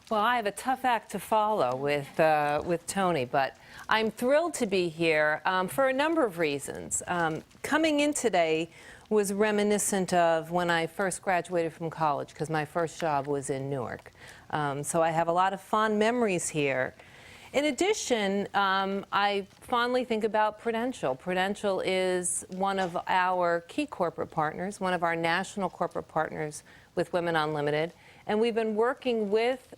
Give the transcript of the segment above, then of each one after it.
Well, I have a tough act to follow with Tony, but I'm thrilled to be here for a number of reasons. Coming in today was reminiscent of when I first graduated from college, because my first job was in Newark. So I have a lot of fond memories here. In addition, I fondly think about Prudential. Prudential is one of our key corporate partners, one of our national corporate partners with Women Unlimited. And we've been working with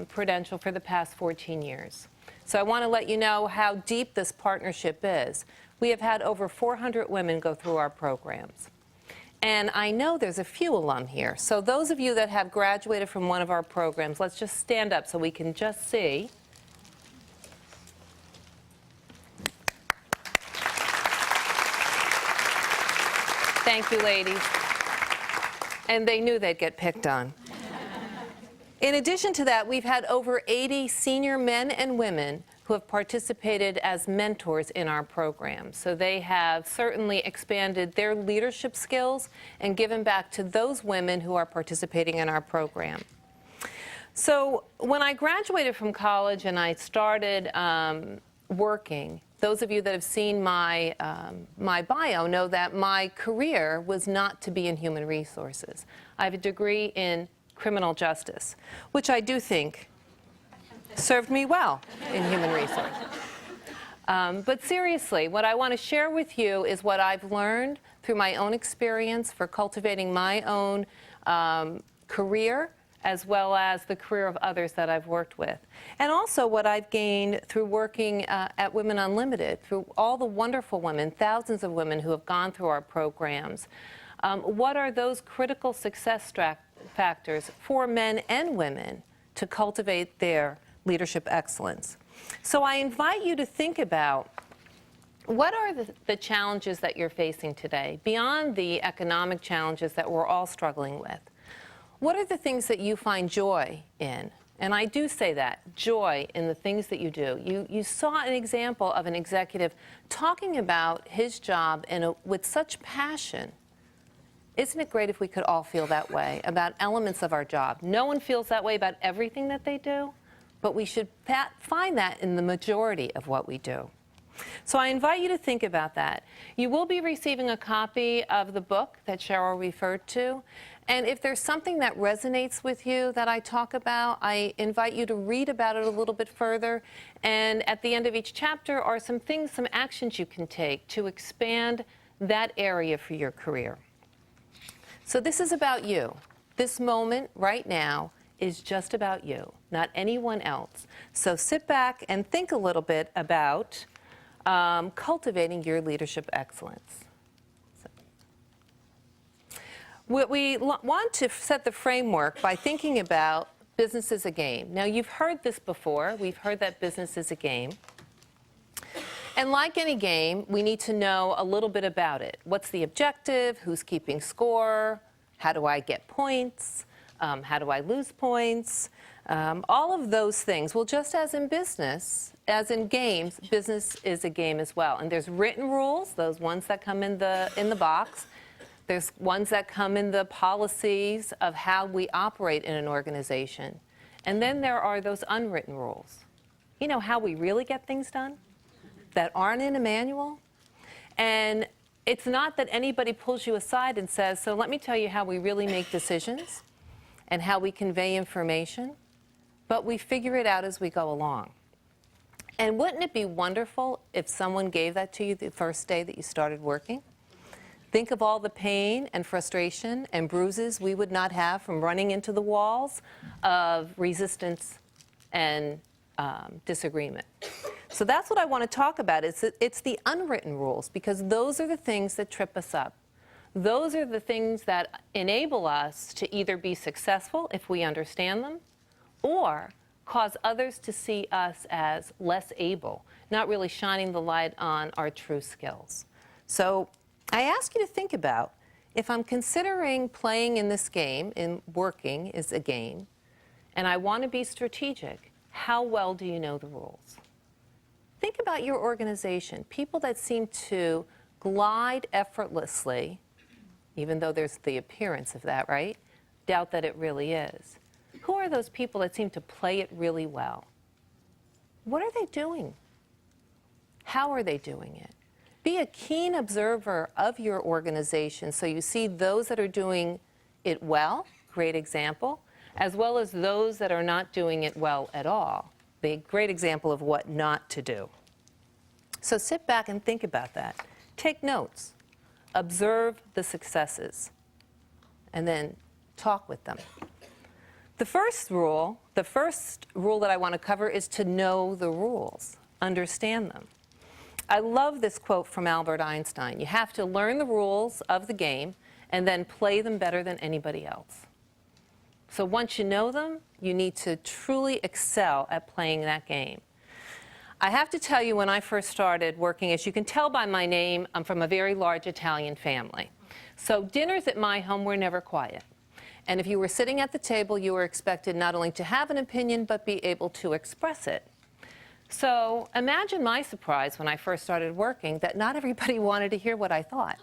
Prudential for the past 14 years. So I want to let you know how deep this partnership is. We have had over 400 women go through our programs. And I know there's a few alum here. So those of you that have graduated from one of our programs, let's just stand up so we can just see. Thank you, ladies. And they knew they'd get picked on. In addition to that, we've had over 80 senior men and women who have participated as mentors in our program. So they have certainly expanded their leadership skills and given back to those women who are participating in our program. So when I graduated from college and I started working, those of you that have seen my bio know that my career was not to be in human resources. I have a degree in criminal justice, which I do think served me well in human resources. But seriously, what I want to share with you is what I've learned through my own experience for cultivating my own career, as well as the career of others that I've worked with. And also what I've gained through working at Women Unlimited, through all the wonderful women, thousands of women who have gone through our programs. What are those critical success factors for men and women to cultivate their leadership excellence? So I invite you to think about what are the challenges that you're facing today, beyond the economic challenges that we're all struggling with. What are the things that you find joy in? And I do say that, joy in the things that you do. You saw an example of an executive talking about his job with such passion. Isn't it great if we could all feel that way about elements of our job? No one feels that way about everything that they do, but we should find that in the majority of what we do. So I invite you to think about that. You will be receiving a copy of the book that Cheryl referred to. And if there's something that resonates with you that I talk about, I invite you to read about it a little bit further. And at the end of each chapter are some things, some actions you can take to expand that area for your career. So this is about you. This moment right now is just about you, not anyone else. So sit back and think a little bit about cultivating your leadership excellence. We want to set the framework by thinking about business as a game. Now, you've heard this before. We've heard that business is a game. And like any game, we need to know a little bit about it. What's the objective? Who's keeping score? How do I get points? How do I lose points? All of those things. Well, just as in business, as in games, business is a game as well. And there's written rules, those ones that come in the box. There's ones that come in the policies of how we operate in an organization. And then there are those unwritten rules. You know, how we really get things done that aren't in a manual. And it's not that anybody pulls you aside and says, so let me tell you how we really make decisions and how we convey information, but we figure it out as we go along. And wouldn't it be wonderful if someone gave that to you the first day that you started working? Think of all the pain and frustration and bruises we would not have from running into the walls of resistance and disagreement. So that's what I want to talk about. It's the unwritten rules, because those are the things that trip us up. Those are the things that enable us to either be successful if we understand them, or cause others to see us as less able, not really shining the light on our true skills. So I ask you to think about, if I'm considering playing in this game, in working is a game, and I want to be strategic, how well do you know the rules? Think about your organization. People that seem to glide effortlessly, even though there's the appearance of that, right? Doubt that it really is. Who are those people that seem to play it really well? What are they doing? How are they doing it? Be a keen observer of your organization so you see those that are doing it well, great example, as well as those that are not doing it well at all. A great example of what not to do. So sit back and think about that. Take notes. Observe the successes. And then talk with them. The first rule that I want to cover is to know the rules. Understand them. I love this quote from Albert Einstein. You have to learn the rules of the game and then play them better than anybody else. So once you know them, you need to truly excel at playing that game. I have to tell you, when I first started working, as you can tell by my name, I'm from a very large Italian family. So dinners at my home were never quiet. And if you were sitting at the table, you were expected not only to have an opinion, but be able to express it. So imagine my surprise when I first started working that not everybody wanted to hear what I thought.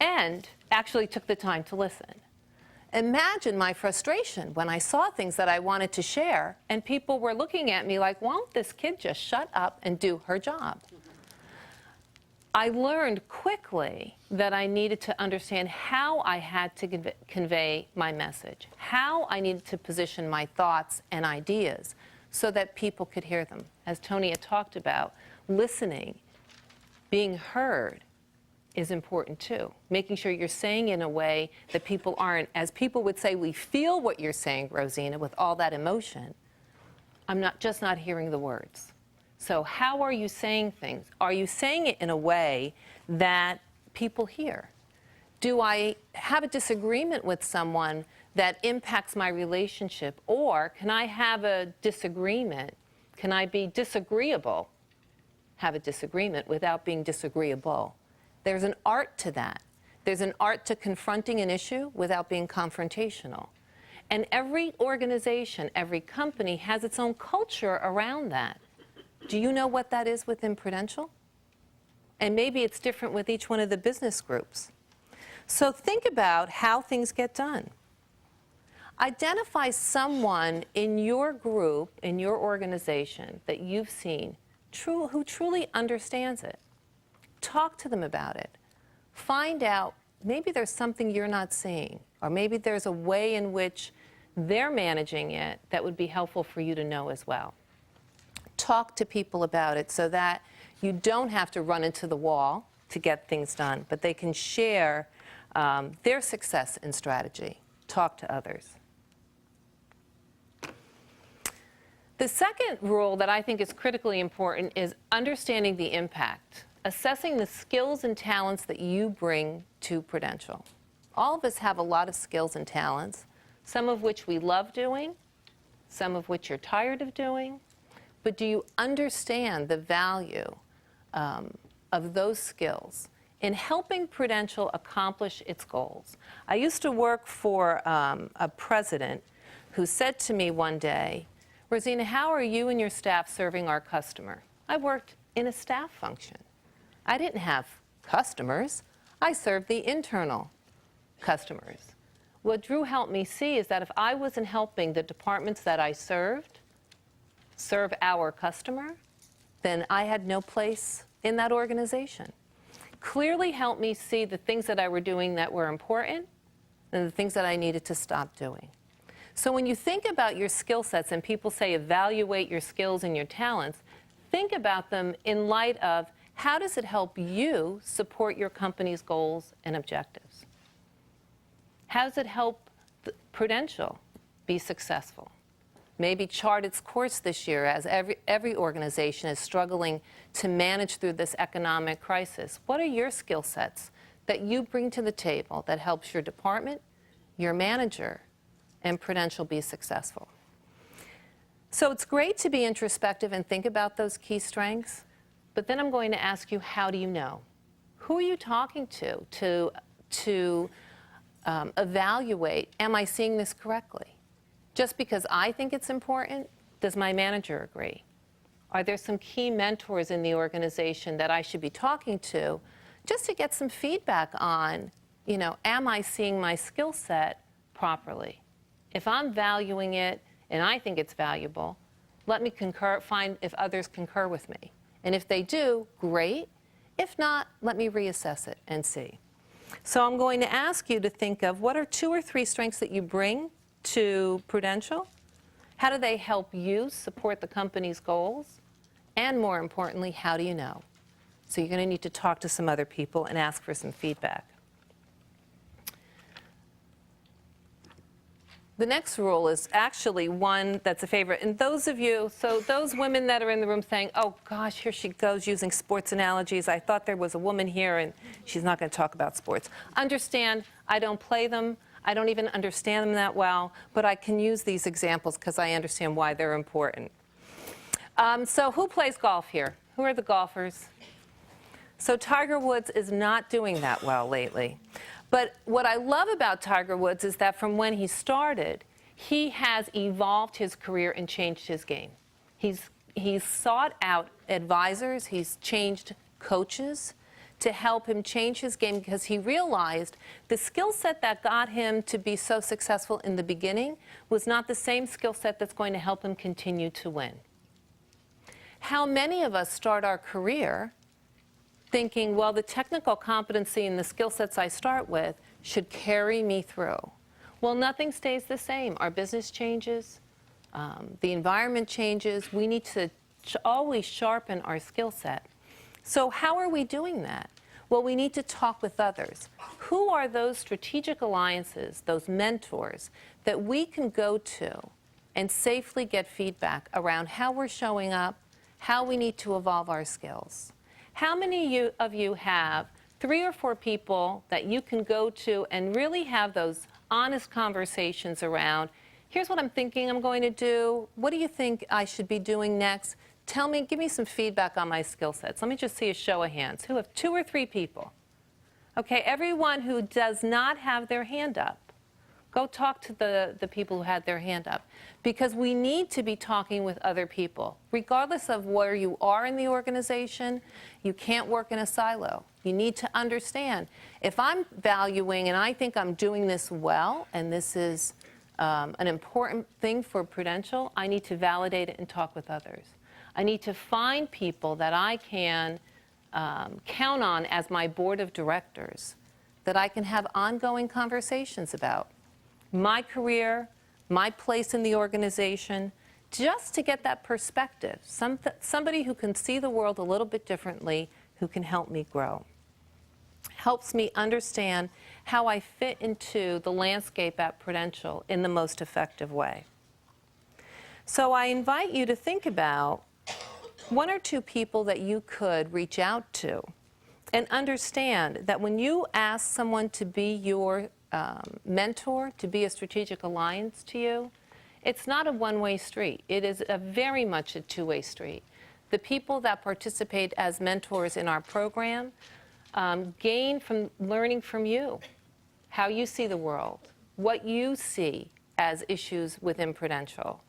And actually took the time to listen. Imagine my frustration when I saw things that I wanted to share and people were looking at me like, won't this kid just shut up and do her job? I learned quickly that I needed to understand how I had to convey my message, how I needed to position my thoughts and ideas so that people could hear them. As Tony had talked about, listening, being heard is important too. Making sure you're saying in a way that people aren't, as people would say, we feel what you're saying, Rosina, with all that emotion. I'm just not hearing the words. So how are you saying things? Are you saying it in a way that people hear? Do I have a disagreement with someone that impacts my relationship? Or can I have a disagreement? Can I be disagreeable? Have a disagreement without being disagreeable. There's an art to that. There's an art to confronting an issue without being confrontational. And every organization, every company has its own culture around that. Do you know what that is within Prudential? And maybe it's different with each one of the business groups. So think about how things get done. Identify someone in your group, in your organization that you've seen who truly understands it. Talk to them about it. Find out, maybe there's something you're not seeing, or maybe there's a way in which they're managing it that would be helpful for you to know as well. Talk to people about it so that you don't have to run into the wall to get things done, but they can share their success and strategy. Talk to others. The second rule that I think is critically important is understanding the impact, assessing the skills and talents that you bring to Prudential. All of us have a lot of skills and talents, some of which we love doing, some of which you're tired of doing. But do you understand the value of those skills in helping Prudential accomplish its goals? I used to work for a president who said to me one day, Rosina, how are you and your staff serving our customer? I worked in a staff function. I didn't have customers. I served the internal customers. What Drew helped me see is that if I wasn't helping the departments that I serve our customer, then I had no place in that organization. Clearly helped me see the things that I were doing that were important and the things that I needed to stop doing. So when you think about your skill sets and people say evaluate your skills and your talents, think about them in light of how does it help you support your company's goals and objectives? How does it help Prudential be successful? Maybe chart its course this year as every organization is struggling to manage through this economic crisis. What are your skill sets that you bring to the table that helps your department, your manager, and Prudential be successful? So it's great to be introspective and think about those key strengths, but then I'm going to ask you, how do you know? Who are you talking to evaluate, am I seeing this correctly? Just because I think it's important, does my manager agree? Are there some key mentors in the organization that I should be talking to just to get some feedback on, am I seeing my skill set properly? If I'm valuing it and I think it's valuable, let me find if others concur with me. And if they do, great. If not, let me reassess it and see. So I'm going to ask you to think of what are 2 or 3 strengths that you bring to Prudential? How do they help you support the company's goals? And more importantly, how do you know? So you're going to need to talk to some other people and ask for some feedback. The next rule is actually one that's a favorite. And those of you, so those women that are in the room saying, oh gosh, here she goes using sports analogies. I thought there was a woman here and she's not going to talk about sports. Understand, I don't play them. I don't even understand them that well, but I can use these examples because I understand why they're important. So who plays golf here? Who are the golfers? So Tiger Woods is not doing that well lately. But what I love about Tiger Woods is that from when he started, he has evolved his career and changed his game. He's sought out advisors, he's changed coaches to help him change his game because he realized the skill set that got him to be so successful in the beginning was not the same skill set that's going to help him continue to win. How many of us start our career thinking, well, the technical competency and the skill sets I start with should carry me through? Well, nothing stays the same. Our business changes, the environment changes. We need to always sharpen our skill set. So how are we doing that? Well, we need to talk with others. Who are those strategic alliances, those mentors, that we can go to and safely get feedback around how we're showing up, how we need to evolve our skills? How many of you have 3 or 4 people that you can go to and really have those honest conversations around, here's what I'm thinking I'm going to do, what do you think I should be doing next? Tell me, give me some feedback on my skill sets. Let me just see a show of hands. Who have 2 or 3 people? Okay, everyone who does not have their hand up, go talk to the people who had their hand up. Because we need to be talking with other people. Regardless of where you are in the organization, you can't work in a silo. You need to understand, if I'm valuing and I think I'm doing this well, and this is an important thing for Prudential, I need to validate it and talk with others. I need to find people that I can count on as my board of directors, that I can have ongoing conversations about my career, my place in the organization, just to get that perspective. Somebody who can see the world a little bit differently, who can help me grow. Helps me understand how I fit into the landscape at Prudential in the most effective way. So I invite you to think about 1 or 2 people that you could reach out to and understand that when you ask someone to be your mentor, to be a strategic alliance to you, it's not a one-way street. It is very much a 2-way street. The people that participate as mentors in our program gain from learning from you, how you see the world, what you see as issues within Prudential.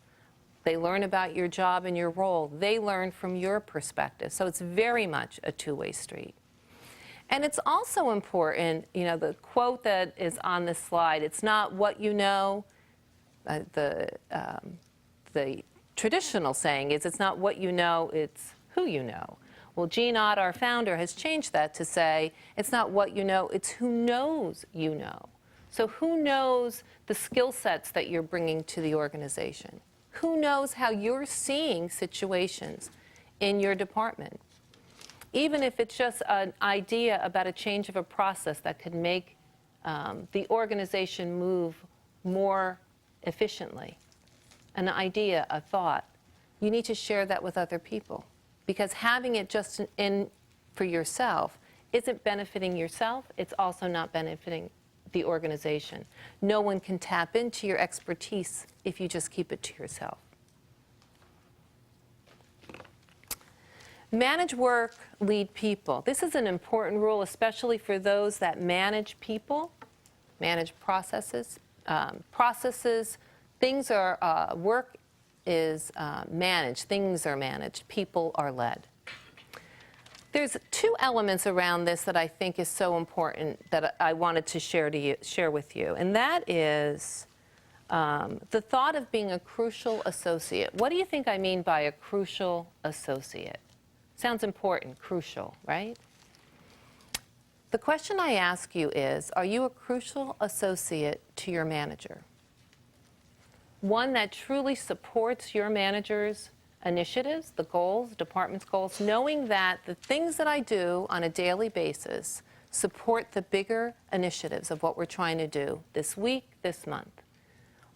They learn about your job and your role. They learn from your perspective. So it's very much a 2-way street. And it's also important, you know, the quote that is on this slide, it's not what you know. The traditional saying is it's not what you know, it's who you know. Well, Gene Ott, our founder, has changed that to say it's not what you know, it's who knows you know. So who knows the skill sets that you're bringing to the organization? Who knows how you're seeing situations in your department? Even if it's just an idea about a change of a process that could make the organization move more efficiently. An idea, a thought, you need to share that with other people. Because having it just in for yourself isn't benefiting yourself, it's also not benefiting the organization. No one can tap into your expertise if you just keep it to yourself. Manage work, lead people. This is an important rule, especially for those that manage people, manage processes. Things are, work is managed, things are managed, people are led. There's 2 elements around this that I think is so important that I wanted to share with you, and that is The thought of being a crucial associate. What do you think I mean by a crucial associate? Sounds important, crucial, right? The question I ask you is, are you a crucial associate to your manager? One that truly supports your manager's initiatives, the goals, department's goals, knowing that the things that I do on a daily basis support the bigger initiatives of what we're trying to do this week, this month.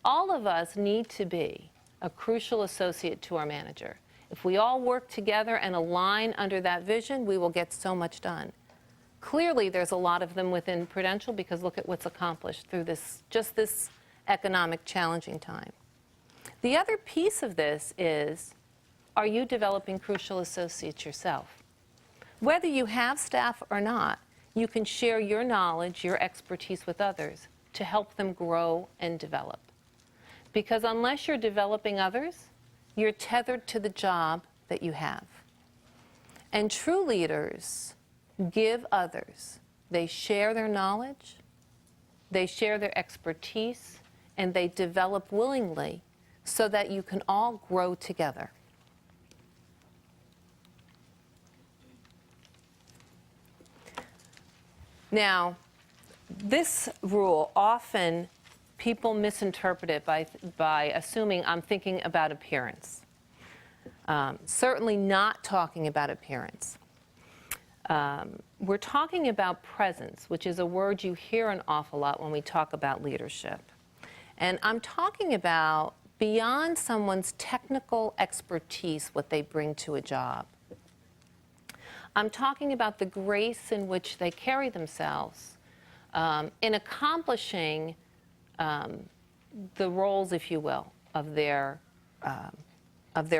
All of us need to be a crucial associate to our manager. If we all work together and align under that vision, we will get so much done. Clearly, there's a lot of them within Prudential because look at what's accomplished through just this economic challenging time. The other piece of this is, are you developing crucial associates yourself? Whether you have staff or not, you can share your knowledge, your expertise with others to help them grow and develop. Because unless you're developing others, you're tethered to the job that you have. And true leaders give others. They share their knowledge, they share their expertise, and they develop willingly so that you can all grow together. Now, this rule often people misinterpret it by assuming I'm thinking about appearance. Certainly not talking about appearance. We're talking about presence, which is a word you hear an awful lot when we talk about leadership. And I'm talking about beyond someone's technical expertise, what they bring to a job. I'm talking about the grace in which they carry themselves in accomplishing the roles, if you will, of their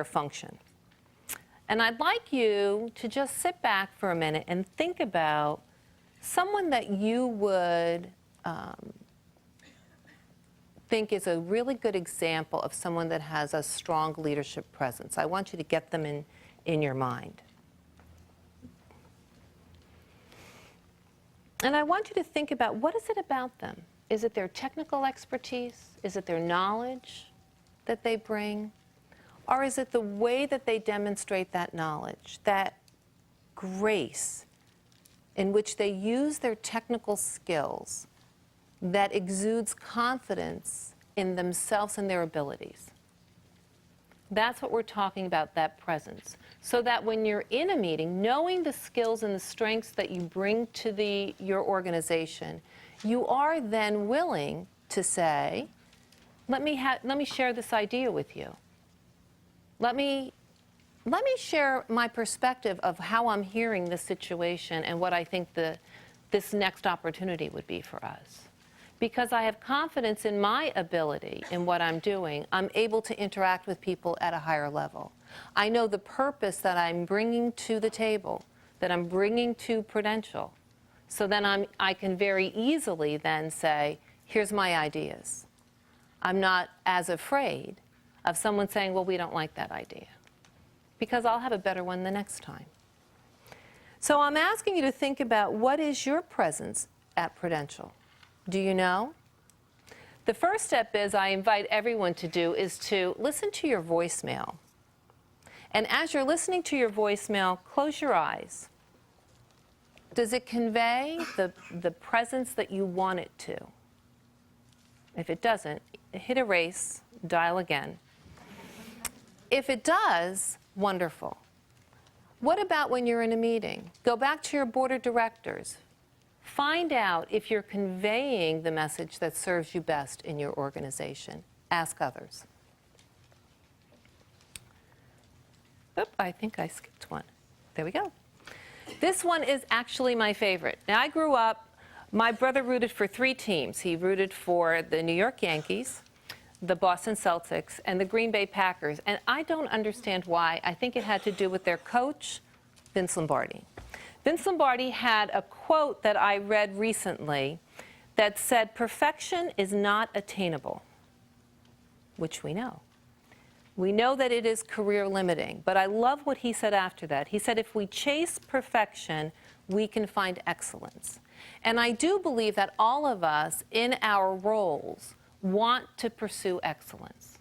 function. And I'd like you to just sit back for a minute and think about someone that you would think is a really good example of someone that has a strong leadership presence. I want you to get them in your mind. And I want you to think about, what is it about them? Is it their technical expertise? Is it their knowledge that they bring? Or is it the way that they demonstrate that knowledge, that grace in which they use their technical skills that exudes confidence in themselves and their abilities? That's what we're talking about, that presence. So that when you're in a meeting, knowing the skills and the strengths that you bring to your organization, you are then willing to say, let me share this idea with you. Let me share my perspective of how I'm hearing this situation and what I think this next opportunity would be for us. Because I have confidence in my ability in what I'm doing, I'm able to interact with people at a higher level. I know the purpose that I'm bringing to the table, that I'm bringing to Prudential. So then I can very easily then say, here's my ideas. I'm not as afraid of someone saying, well, we don't like that idea, because I'll have a better one the next time. So I'm asking you to think about, what is your presence at Prudential? Do you know? The first step is, I invite everyone to do, is to listen to your voicemail. And as you're listening to your voicemail, close your eyes. Does it convey the presence that you want it to? If it doesn't, hit erase, dial again. If it does, wonderful. What about when you're in a meeting? Go back to your board of directors. Find out if you're conveying the message that serves you best in your organization. Ask others. Oop, I think I skipped one. There we go. This one is actually my favorite. Now, I grew up, my brother rooted for 3 teams. He rooted for the New York Yankees, the Boston Celtics, and the Green Bay Packers. And I don't understand why. I think it had to do with their coach, Vince Lombardi. Vince Lombardi had a quote that I read recently that said, perfection is not attainable, which we know. We know that it is career limiting, but I love what he said after that. He said, if we chase perfection, we can find excellence. And I do believe that all of us in our roles want to pursue excellence.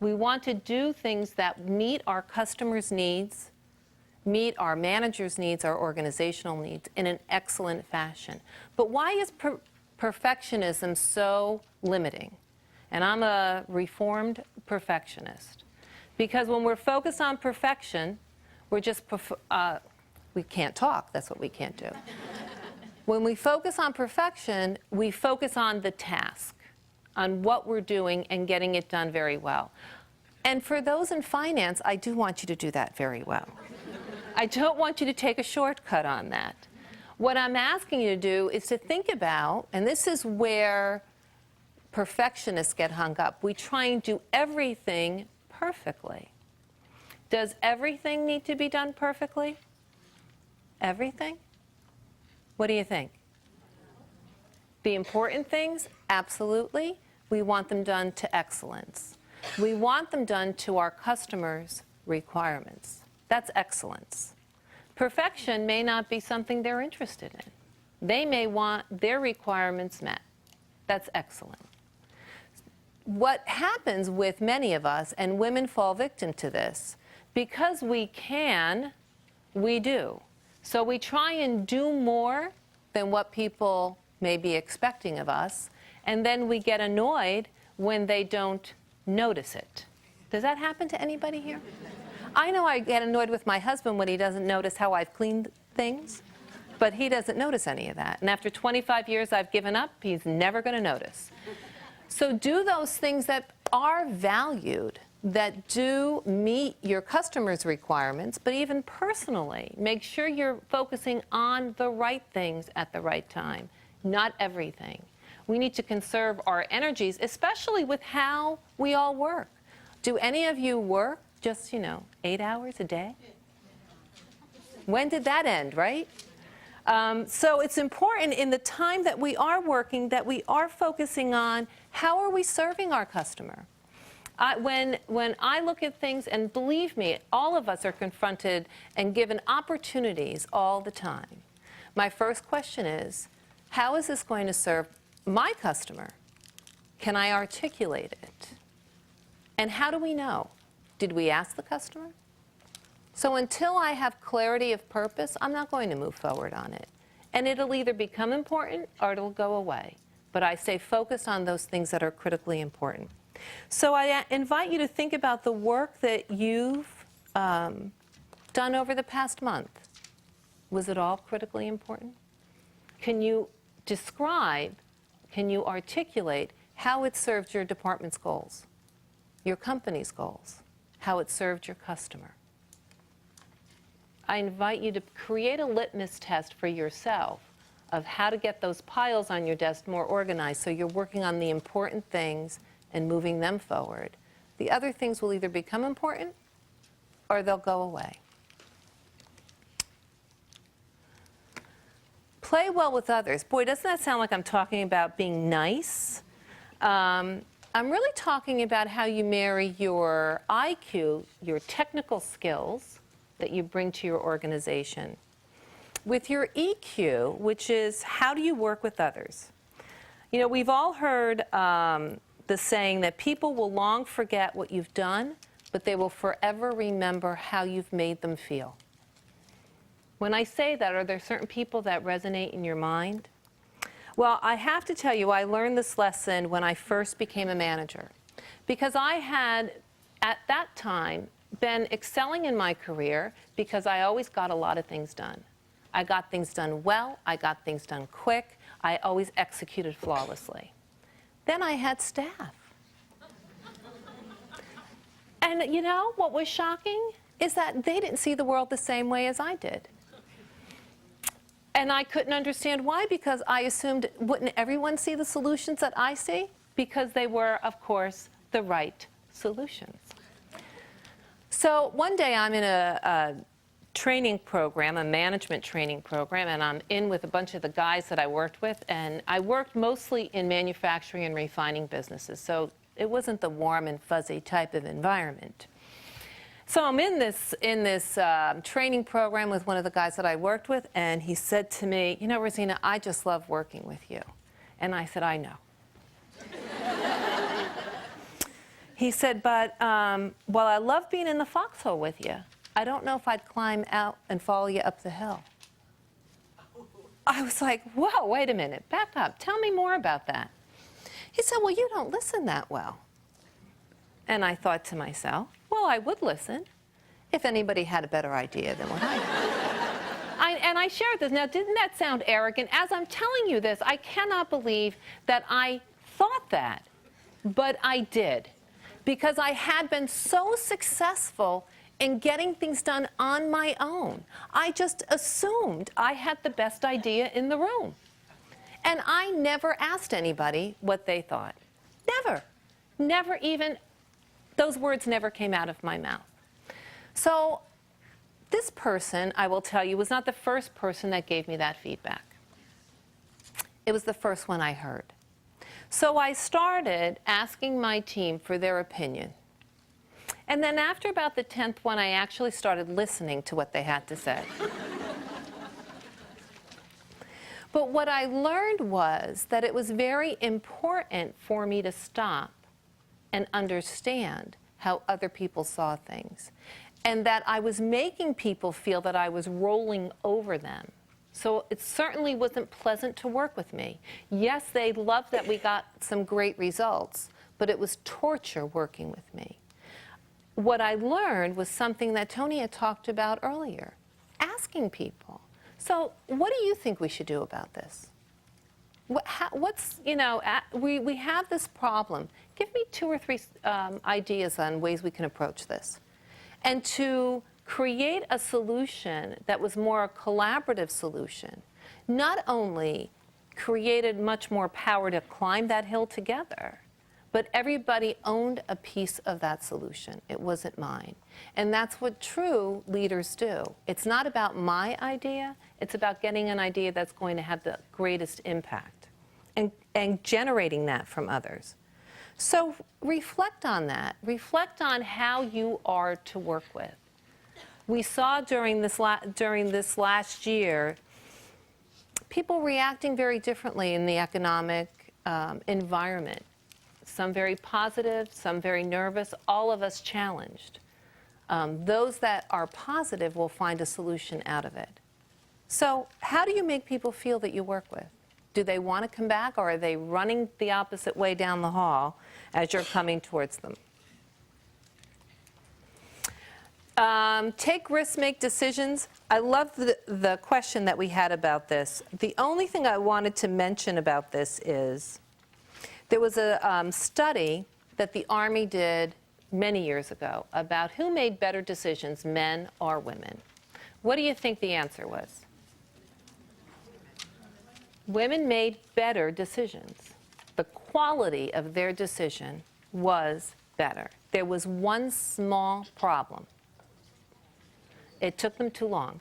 We want to do things that meet our customers' needs, meet our managers' needs, our organizational needs in an excellent fashion. But why is perfectionism so limiting? And I'm a reformed perfectionist. Because when we're focused on perfection, we're just, we can't talk, that's what we can't do. When we focus on perfection, we focus on the task, on what we're doing and getting it done very well. And for those in finance, I do want you to do that very well. I don't want you to take a shortcut on that. What I'm asking you to do is to think about, and this is where perfectionists get hung up. We try and do everything perfectly. Does everything need to be done perfectly? Everything? What do you think? The important things? Absolutely. We want them done to excellence. We want them done to our customers' requirements. That's excellence. Perfection may not be something they're interested in. They may want their requirements met. That's excellent. What happens with many of us, and women fall victim to this, because we can, we do. So we try and do more than what people may be expecting of us, and then we get annoyed when they don't notice it. Does that happen to anybody here? I know I get annoyed with my husband when he doesn't notice how I've cleaned things, but he doesn't notice any of that. And after 25 years I've given up, he's never going to notice. So do those things that are valued, that do meet your customers' requirements, but even personally, make sure you're focusing on the right things at the right time, not everything. We need to conserve our energies, especially with how we all work. Do any of you work just, 8 hours a day? When did that end, right? So it's important in the time that we are working that we are focusing on how are we serving our customer. When I look at things, and believe me, all of us are confronted and given opportunities all the time. My first question is, how is this going to serve my customer? Can I articulate it? And how do we know? Did we ask the customer? So until I have clarity of purpose, I'm not going to move forward on it. And it'll either become important or it'll go away. But I stay focused on those things that are critically important. So I invite you to think about the work that you've done over the past month. Was it all critically important? Can you describe, can you articulate how it served your department's goals, your company's goals, how it served your customer? I invite you to create a litmus test for yourself of how to get those piles on your desk more organized so you're working on the important things and moving them forward. The other things will either become important or they'll go away. Play well with others. Boy, doesn't that sound like I'm talking about being nice? I'm really talking about how you marry your IQ, your technical skills that you bring to your organization, with your EQ, which is how do you work with others? We've all heard the saying that people will long forget what you've done, but they will forever remember how you've made them feel. When I say that, are there certain people that resonate in your mind? Well, I have to tell you, I learned this lesson when I first became a manager, because I had, at that time, been excelling in my career because I always got a lot of things done. I got things done well, I got things done quick, I always executed flawlessly. Then I had staff. And what was shocking is that they didn't see the world the same way as I did. And I couldn't understand why, because I assumed, wouldn't everyone see the solutions that I see? Because they were, of course, the right solutions. So one day I'm in a training program, a management training program, and I'm in with a bunch of the guys that I worked with, and I worked mostly in manufacturing and refining businesses, so it wasn't the warm and fuzzy type of environment. So I'm in this training program with one of the guys that I worked with, and he said to me, Rosina, I just love working with you. And I said, I know. He said, but while I love being in the foxhole with you, I don't know if I'd climb out and follow you up the hill. I was like, whoa, wait a minute, back up. Tell me more about that. He said, well, you don't listen that well. And I thought to myself, well, I would listen if anybody had a better idea than what I had. And I shared this. Now, didn't that sound arrogant? As I'm telling you this, I cannot believe that I thought that, but I did. Because I had been so successful in getting things done on my own. I just assumed I had the best idea in the room. And I never asked anybody what they thought. Never. Never even, those words never came out of my mouth. So this person, I will tell you, was not the first person that gave me that feedback. It was the first one I heard. So I started asking my team for their opinion. And then after about the 10th one, I actually started listening to what they had to say. But what I learned was that it was very important for me to stop and understand how other people saw things, and that I was making people feel that I was rolling over them. So it certainly wasn't pleasant to work with me. Yes, they loved that we got some great results, but it was torture working with me. What I learned was something that Tony had talked about earlier, asking people. So what do you think we should do about this? We have this problem. Give me 2 or 3 ideas on ways we can approach this. And to create a solution that was more a collaborative solution, not only created much more power to climb that hill together, but everybody owned a piece of that solution. It wasn't mine. And that's what true leaders do. It's not about my idea, it's about getting an idea that's going to have the greatest impact and generating that from others. So reflect on that. Reflect on how you are to work with. We saw during this last year people reacting very differently in the economic environment. Some very positive, some very nervous, all of us challenged. Those that are positive will find a solution out of it. So how do you make people feel that you work with? Do they want to come back, or are they running the opposite way down the hall as you're coming towards them? Take risks, make decisions. I love the question that we had about this. The only thing I wanted to mention about this is there was a study that the Army did many years ago about who made better decisions, men or women. What do you think the answer was? Women made better decisions. The quality of their decision was better. There was one small problem. It took them too long.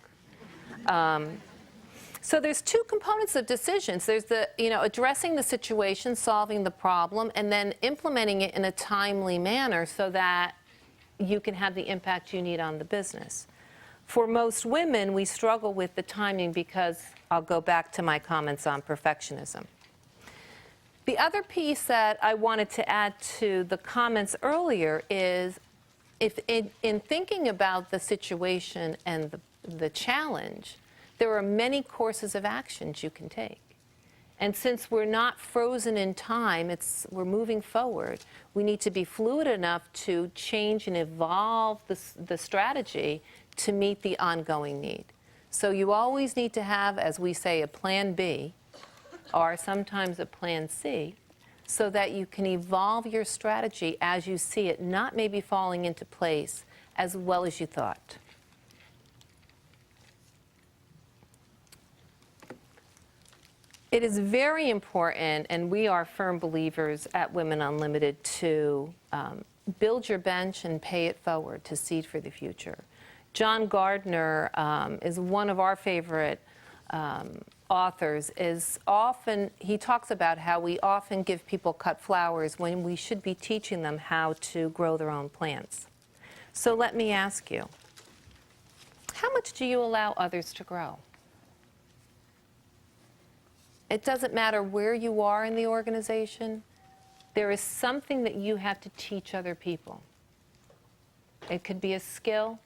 So there's 2 components of decisions. There's the, addressing the situation, solving the problem, and then implementing it in a timely manner so that you can have the impact you need on the business. For most women, we struggle with the timing because I'll go back to my comments on perfectionism. The other piece that I wanted to add to the comments earlier is if in thinking about the situation and the challenge, there are many courses of actions you can take. And since we're not frozen in time, we're moving forward, we need to be fluid enough to change and evolve the strategy to meet the ongoing need. So you always need to have, as we say, a plan B, or sometimes a plan C, so that you can evolve your strategy as you see it, not maybe falling into place as well as you thought. It is very important, and we are firm believers at Women Unlimited, to build your bench and pay it forward to seed for the future. John Gardner is one of our favorite authors. He talks about how we often give people cut flowers when we should be teaching them how to grow their own plants. So let me ask you, how much do you allow others to grow? It doesn't matter where you are in the organization. there is something that you have to teach other people. It could be a skill,